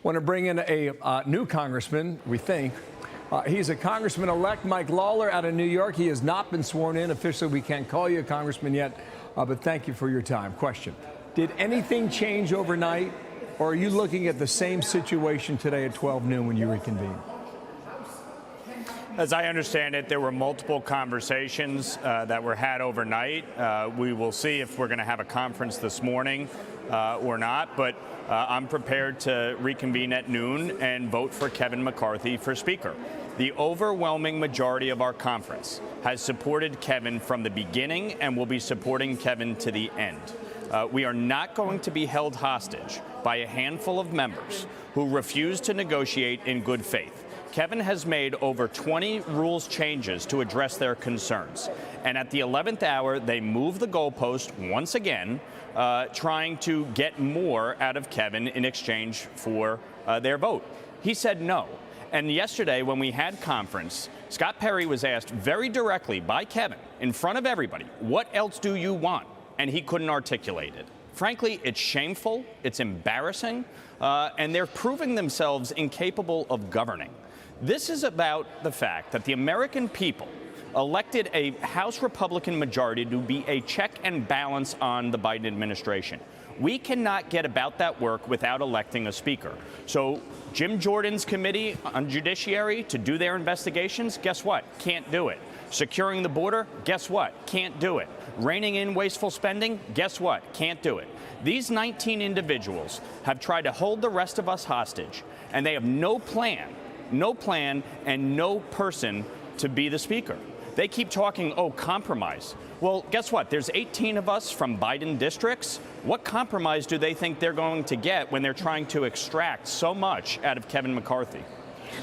Want to bring in a new congressman, we think. He's a congressman-elect, Mike Lawler, out of New York. He has not been sworn in. Officially, we can't call you a congressman yet, but thank you for your time. Question: did anything change overnight, or are you looking at the same situation today at 12 noon when you reconvene? As I understand it, there were multiple conversations that were had overnight. We will see if we're going to have a conference this morning or not, but I'm prepared to reconvene at noon and vote for Kevin McCarthy for Speaker. The overwhelming majority of our conference has supported Kevin from the beginning and will be supporting Kevin to the end. We are not going to be held hostage by a handful of members who refuse to negotiate in good faith. Kevin has made over 20 rules changes to address their concerns. And at the 11th hour, they moved the goalpost once again, trying to get more out of Kevin in exchange for their vote. He said no. And yesterday, when we had conference, Scott Perry was asked very directly by Kevin in front of everybody, what else do you want? And he couldn't articulate it. Frankly, it's shameful, it's embarrassing, and they're proving themselves incapable of governing. This is about the fact that the American people elected a House Republican majority to be a check and balance on the Biden administration. We cannot get about that work without electing a speaker. So Jim Jordan's committee on judiciary to do their investigations, guess what? Can't do it. Securing the border, guess what? Can't do it. Reining in wasteful spending, guess what? Can't do it. These 19 individuals have tried to hold the rest of us hostage, and they have no plan and no person to be the speaker. They keep talking, oh, compromise. Well, guess what? There's 18 of us from Biden districts. What compromise do they think they're going to get when they're trying to extract so much out of Kevin McCarthy?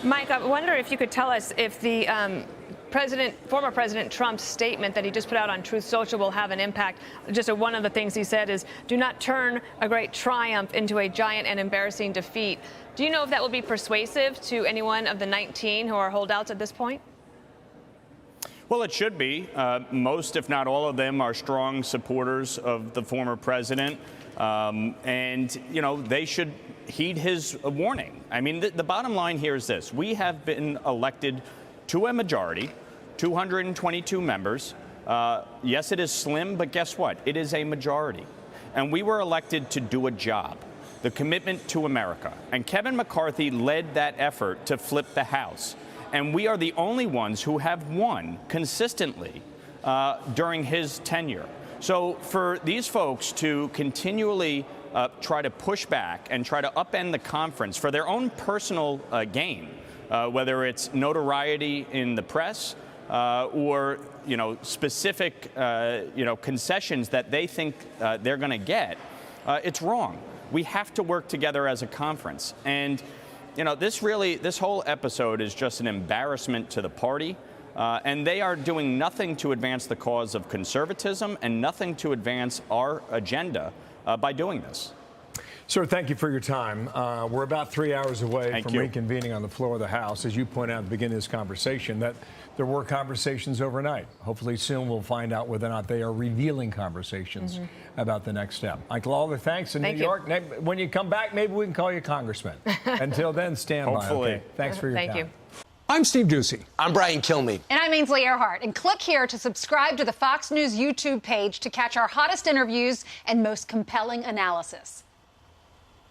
Mike, I wonder if you could tell us if the former President Trump's statement that he just put out on Truth Social will have an impact. Just one of the things he said is, do not turn a great triumph into a giant and embarrassing defeat. Do you know if that will be persuasive to anyone of the 19 who are holdouts at this point? Well, it should be. Most, if not all of them, are strong supporters of the former president. And, you know, they should heed his warning. I mean, the bottom line here is this. We have been elected to a majority, 222 members. Yes, it is slim, but guess what? It is a majority. And we were elected to do a job, the commitment to America. And Kevin McCarthy led that effort to flip the House. And we are the only ones who have won consistently during his tenure. So for these folks to continually try to push back and try to upend the conference for their own personal gain, whether it's notoriety in the press or, you know, specific, concessions that they think they're going to get, it's wrong. We have to work together as a conference. And, you know, this whole episode is just an embarrassment to the party. And they are doing nothing to advance the cause of conservatism and nothing to advance our agenda by doing this. Sir, thank you for your time. We're about 3 hours away from reconvening on the floor of the House. As you pointed out at the beginning of this conversation, that there were conversations overnight. Hopefully soon we'll find out whether or not they are revealing conversations about the next step. Mike Lawler, thanks in New York. When you come back, maybe we can call you congressman. Until then, stand by. Okay? Thanks for your time. Thank you. I'm Steve Ducey. I'm Brian Kilmeade. And I'm Ainsley Earhart. And click here to subscribe to the Fox News YouTube page to catch our hottest interviews and most compelling analysis.